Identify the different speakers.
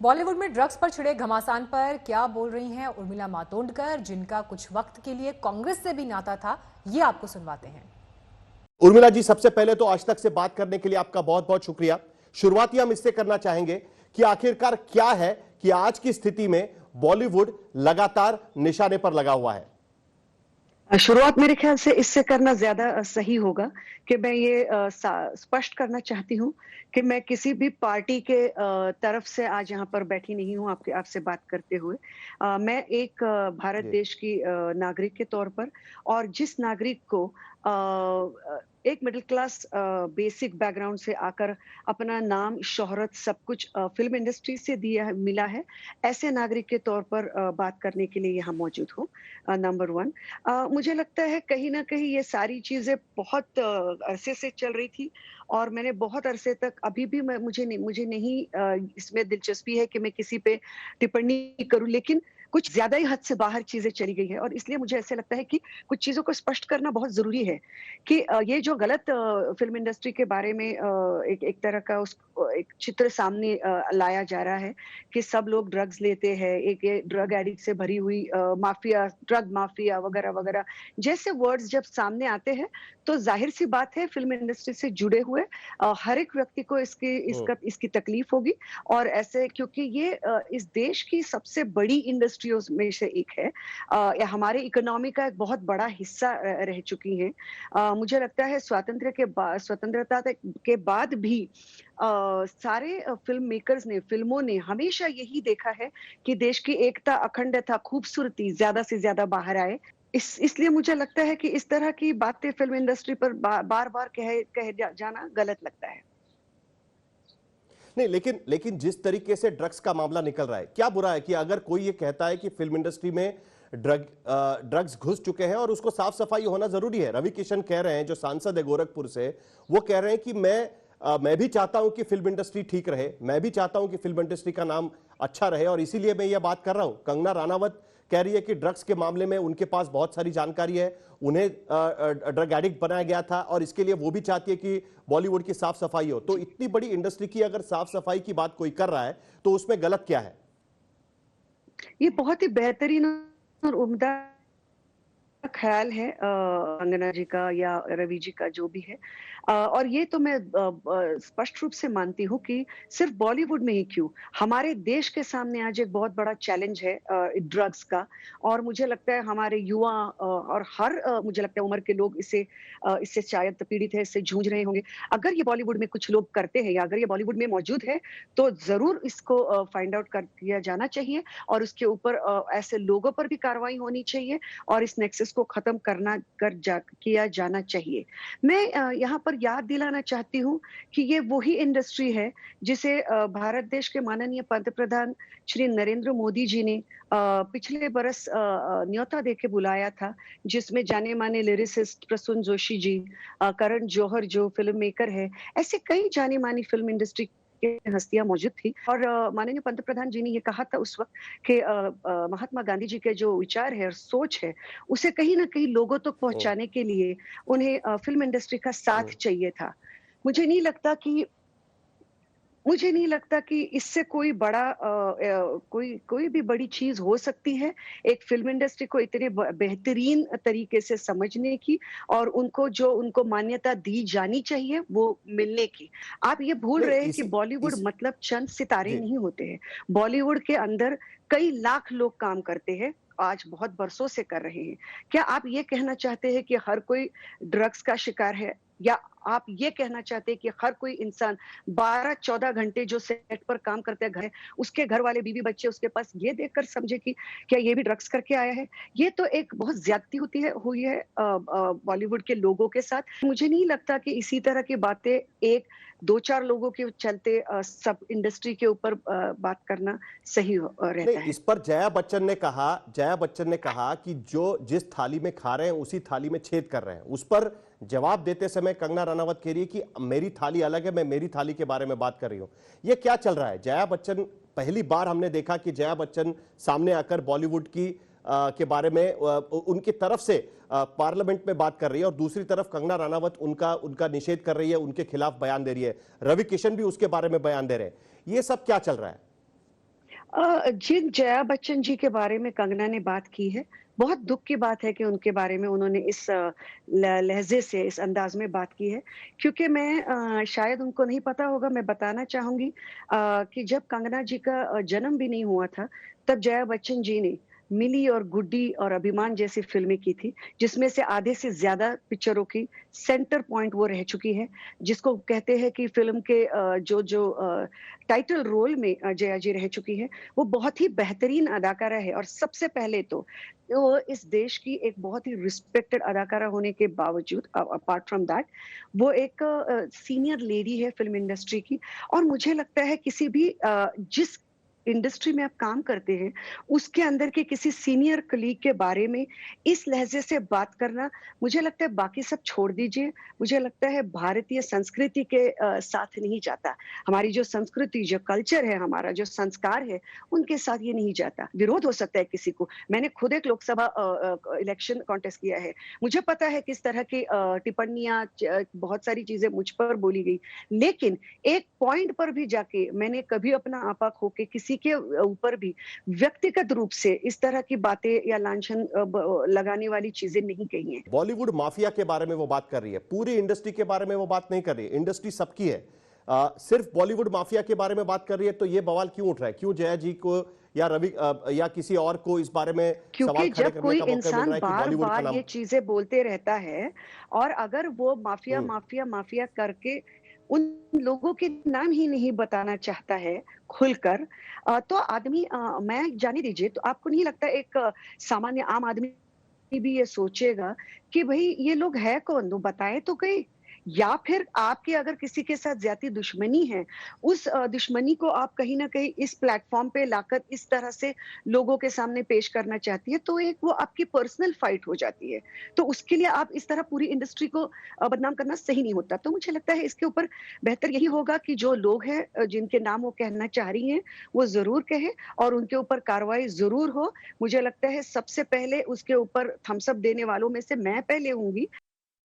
Speaker 1: बॉलीवुड में ड्रग्स पर छिड़े घमासान पर क्या बोल रही हैं उर्मिला मातोंडकर, जिनका कुछ वक्त के लिए कांग्रेस से भी नाता था, ये आपको सुनवाते हैं।
Speaker 2: उर्मिला जी, सबसे पहले तो आज तक से बात करने के लिए आपका बहुत बहुत शुक्रिया। शुरुआती हम इससे करना चाहेंगे कि आखिरकार क्या है कि आज की स्थिति में बॉलीवुड लगातार निशाने पर लगा हुआ है।
Speaker 3: शुरुआत मेरे ख्याल से इससे करना ज्यादा सही होगा कि मैं ये स्पष्ट करना चाहती हूँ कि मैं किसी भी पार्टी के तरफ से आज यहाँ पर बैठी नहीं हूँ आपसे बात करते हुए। मैं एक भारत देश की नागरिक के तौर पर, और जिस नागरिक को एक मिडिल क्लास बेसिक बैकग्राउंड से आकर अपना नाम, शोहरत, सब कुछ फिल्म इंडस्ट्री से मिला है, ऐसे नागरिक के तौर पर बात करने के लिए यहाँ मौजूद हूँ। नंबर वन, मुझे लगता है कहीं ना कहीं ये सारी चीजें बहुत अरसे से चल रही थी, और मैंने बहुत अरसे तक, अभी भी मुझे नहीं इसमें दिलचस्पी है कि मैं किसी पे टिप्पणी करूं, लेकिन कुछ ज्यादा ही हद से बाहर चीजें चली गई है, और इसलिए मुझे ऐसे लगता है कि कुछ चीजों को स्पष्ट करना बहुत जरूरी है कि ये जो गलत फिल्म इंडस्ट्री के बारे में एक तरह का एक चित्र सामने लाया जा रहा है कि सब लोग ड्रग्स लेते हैं, एक ड्रग एडिक्ट से भरी हुई माफिया, ड्रग माफिया वगैरह वगैरह जैसे वर्ड्स जब सामने आते हैं, तो जाहिर सी बात है फिल्म इंडस्ट्री से जुड़े हुए हर एक व्यक्ति को इसकी तकलीफ होगी। और ऐसे, क्योंकि ये इस देश की सबसे बड़ी इंडस्ट्रियों में से एक है, हमारे इकोनॉमी का एक बहुत बड़ा हिस्सा रह चुकी है। मुझे लगता है स्वतंत्रता के बाद भी सारे फिल्म मेकर्स ने, फिल्मों ने हमेशा यही देखा है कि देश की एकता, अखंडता, खूबसूरती ज्यादा से ज्यादा बाहर आए। इसलिए मुझे लगता है कि इस तरह की बातें फिल्म इंडस्ट्री पर बार बार कहे जाना गलत लगता है।
Speaker 2: नहीं, लेकिन जिस तरीके से ड्रग्स का मामला निकल रहा है, क्या बुरा है कि अगर कोई ये कहता है कि फिल्म इंडस्ट्री में ड्रग्स घुस चुके हैं और उसको साफ सफाई होना जरूरी है। रवि किशन कह रहे हैं, जो सांसद है गोरखपुर से, वो कह रहे हैं कि मैं भी चाहता हूं कि फिल्म इंडस्ट्री ठीक रहे, मैं भी चाहता हूं कि फिल्म इंडस्ट्री का नाम अच्छा रहे, और इसीलिए मैं ये बात कर रहा हूं। कंगना रानावत कह रही है कि ड्रग्स के मामले में उनके पास बहुत सारी जानकारी है, उन्हें ड्रग एडिक्ट बनाया गया था, और इसके लिए वो भी चाहती है कि बॉलीवुड की साफ सफाई हो। तो इतनी बड़ी इंडस्ट्री की अगर साफ सफाई की बात कोई कर रहा है तो उसमें गलत क्या है?
Speaker 3: ये बहुत ही बेहतरीन और उम्दा ख्याल है अंगना जी का या रवि जी का, जो भी है। और ये तो मैं स्पष्ट रूप से मानती हूँ कि सिर्फ बॉलीवुड में ही क्यों, हमारे देश के सामने आज एक बहुत बड़ा चैलेंज है ड्रग्स का। और मुझे लगता है हमारे युवा और हर मुझे लगता है उम्र के लोग इससे शायद पीड़ित है, इससे जूझ रहे होंगे। अगर ये बॉलीवुड में कुछ लोग करते हैं, या अगर ये बॉलीवुड में मौजूद है, तो जरूर इसको फाइंड आउट कर दिया जाना चाहिए, और उसके ऊपर ऐसे लोगों पर भी कार्रवाई होनी चाहिए, और इस नेक्सस को खत्म किया जाना चाहिए। मैं यहाँ पर याद दिलाना चाहती हूँ कि ये वही इंडस्ट्री है जिसे भारत देश के माननीय पंतप्रधान श्री नरेंद्र मोदी जी ने पिछले बरस न्योता देके बुलाया था, जिसमें जाने माने लिरिसिस्ट प्रसून जोशी जी, करण जौहर जो फिल्म मेकर है, ऐसे कई जाने मानी फिल्म इंडस्ट्री हस्तियां मौजूद थी। और माननीय पंतप्रधान जी ने ये कहा था उस वक्त कि महात्मा गांधी जी के जो विचार है और सोच है, उसे कहीं ना कहीं लोगों तक पहुंचाने के लिए उन्हें फिल्म इंडस्ट्री का साथ चाहिए था। मुझे नहीं लगता कि इससे कोई बड़ा कोई भी बड़ी चीज हो सकती है एक फिल्म इंडस्ट्री को इतने बेहतरीन तरीके से समझने की, और उनको मान्यता दी जानी चाहिए वो मिलने की। आप ये भूल रहे हैं कि बॉलीवुड मतलब चंद सितारे नहीं होते हैं। बॉलीवुड के अंदर कई लाख लोग काम करते हैं, आज बहुत बरसों से कर रहे हैं। क्या आप ये कहना चाहते हैं कि हर कोई ड्रग्स का शिकार है, या आप ये कहना चाहते हैं कि हर कोई इंसान 12-14 घंटे जो सेट पर काम करते हैं, उसके घर वाले, बीवी बच्चे उसके पास, ये देखकर समझे कि क्या ये भी ड्रग्स करके आया है? ये तो एक बहुत ज्यादती हुई है बॉलीवुड के लोगों के साथ। मुझे नहीं लगता कि इसी तरह की बातें एक 2-4 लोगों के चलते सब इंडस्ट्री के ऊपर बात करना सही रहता है।
Speaker 2: इस पर जया बच्चन ने कहा कि जो जिस थाली में खा रहे हैं उसी थाली में छेद कर रहे हैं। उस पर जवाब देते समय कंगना रनावत कह रही है कि मेरी थाली अलग है, मैं मेरी थाली के बारे में बात कर रही हूं। ये क्या चल रहा है? जया बच्चन, पहली बार हमने देखा कि जया बच्चन सामने आकर बॉलीवुड की के बारे में उनकी तरफ से पार्लियामेंट में बात कर रही है, और दूसरी तरफ कंगना रनावत उनका निषेध कर रही है, उनके खिलाफ बयान दे रही है। रवि किशन भी उसके बारे में बयान दे रहे हैं। ये सब क्या चल रहा है?
Speaker 3: जिन जया बच्चन जी के बारे में कंगना ने बात की है, बहुत दुःख की बात है कि उनके बारे में उन्होंने इस लहज़े से, इस अंदाज़ में बात की है। क्योंकि मैं शायद उनको नहीं पता होगा, मैं बताना चाहूँगी कि जब कंगना जी का जन्म भी नहीं हुआ था, तब जया बच्चन जी ने मिली और गुड्डी और अभिमान जैसी फ़िल्में की थी, जिसमें से आधे से ज़्यादा पिक्चरों की सेंटर पॉइंट वो रह चुकी है, जिसको कहते हैं कि फ़िल्म के जो टाइटल रोल में जया जी रह चुकी हैं, वो बहुत ही बेहतरीन अदाकारा है और सबसे पहले तो वो इस देश की एक बहुत ही रिस्पेक्टेड अदाकारा होने के बावजूद अपार्ट फ्रॉम दैट वो एक सीनियर लेडी है फ़िल्म इंडस्ट्री की और मुझे लगता है किसी भी जिस इंडस्ट्री में आप काम करते हैं, उसके अंदर के किसी सीनियर कलीग के बारे में इस लहज़े से बात करना, मुझे लगता है बाकी सब छोड़ दीजिए। मुझे लगता है भारतीय संस्कृति के साथ नहीं जाता। हमारी जो संस्कृति, जो कल्चर है हमारा, जो संस्कार है, उनके साथ ये नहीं जाता। विरोध हो सकता है किसी को। मैंने खुद एक लोकसभा इलेक्शन कॉन्टेस्ट किया है। मुझे पता है किस तरह की टिप्पणियाँ बहुत सारी चीज़ें मुझ पर बोली गई। लेकिन एक पॉइंट पर भी जाके मैंने कभी अपना आपा खो के किसी के ऊपर भी व्यक्तिगत रूप से इस तरह की बातें या लांछन लगाने वाली चीजें नहीं कही हैं।
Speaker 2: बॉलीवुड माफिया के बारे में वो बात कर रही है, पूरी इंडस्ट्री के बारे में वो बात नहीं कर रही है। इंडस्ट्री सबकी है, सिर्फ बॉलीवुड माफिया के बारे में बात कर रही है। तो ये बवाल क्यों उठ रहा है? क्यों जया जी को या रवि या किसी और को इस बारे में
Speaker 3: क्योंकि
Speaker 2: सवाल खड़े
Speaker 3: जब
Speaker 2: करने
Speaker 3: कोई
Speaker 2: का मौका मिल
Speaker 3: इंसान
Speaker 2: रहा है कि
Speaker 3: बार
Speaker 2: बॉलीवुड का
Speaker 3: बार
Speaker 2: नाम?
Speaker 3: ये चीजें बोलते रहता है और अगर वो माफिया
Speaker 2: हम्म।
Speaker 3: माफिया माफिया करके उन लोगों के नाम ही नहीं बताना चाहता है खुलकर तो आदमी मैं जाने दीजिए तो आपको नहीं लगता एक सामान्य आम आदमी भी ये सोचेगा कि भाई ये लोग है कौन, वो बताए तो गए। या फिर आपके अगर किसी के साथ ज्यादा दुश्मनी है, उस दुश्मनी को आप कहीं न कहीं इस प्लेटफ़ॉर्म पे लाकर इस तरह से लोगों के सामने पेश करना चाहती है, तो एक वो आपकी पर्सनल फाइट हो जाती है। तो उसके लिए आप इस तरह पूरी इंडस्ट्री को बदनाम करना सही नहीं होता। तो मुझे लगता है इसके ऊपर बेहतर यही होगा कि जो लोग हैं जिनके नाम वो कहना चाह रही हैं, वो ज़रूर कहें और उनके ऊपर कार्रवाई ज़रूर हो। मुझे लगता है सबसे पहले उसके ऊपर थम्स अप देने वालों में से मैं पहले होंगी।